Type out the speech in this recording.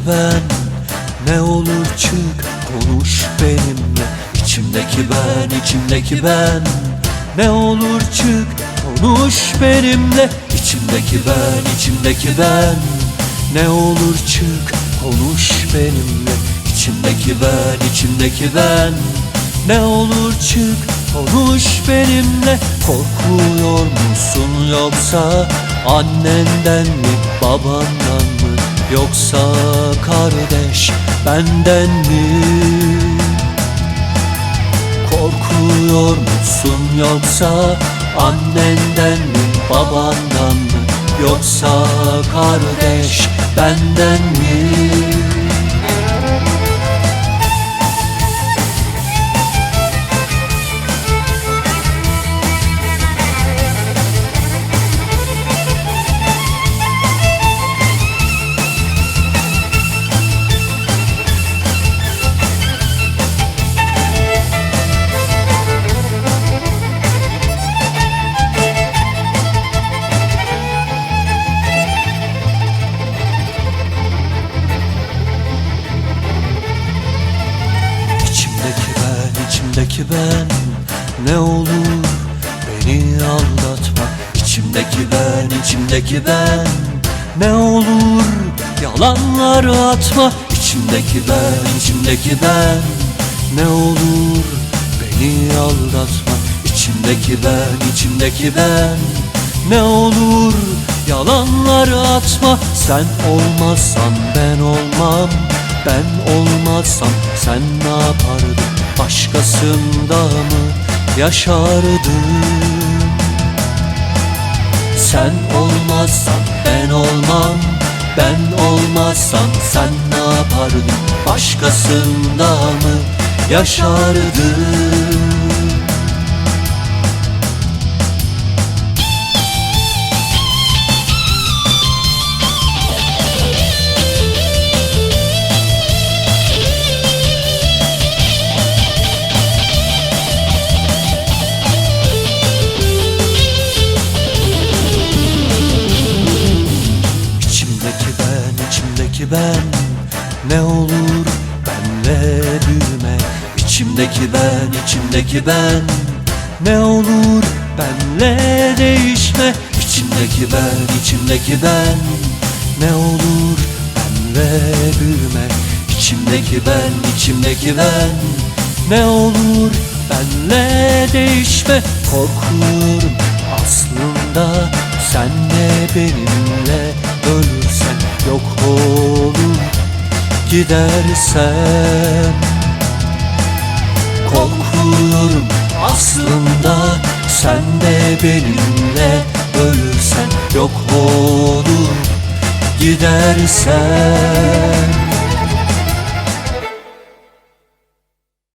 ben, ne olur çık konuş benimle. İçimdeki ben, ne olur çık konuş benimle. İçimdeki ben, ne olur çık konuş benimle. İçimdeki ben, ne olur çık konuş benimle. Korkuyor musun yoksa annenden mi, babandan mı, yoksa kardeş benden mi? Korkuyor musun yoksa annenden mi, babandan mı, yoksa kardeş benden mi? İçimdeki ben, ne olur beni aldatma. İçimdeki ben, ne olur yalanlar atma. İçimdeki ben, ne olur beni aldatma. İçimdeki ben, ne olur yalanlar atma. Sen olmazsan ben olmam, ben olmazsam sen ne yapardın? Başkasında mı yaşardın? Sen olmazsan ben olmam, ben olmazsam sen ne yapardın? Başkasında mı yaşardın? İçimdeki ben, ne olur benle büyüme. İçimdeki ben, ne olur benle değişme. İçimdeki ben, ne olur benle büyüme. İçimdeki ben, ne olur benle değişme. Korkuyorum aslında senle benimle ölürsen, yok olup gidersen. Korkuyorum aslında sen de benimle ölürsen, yok olup gidersen.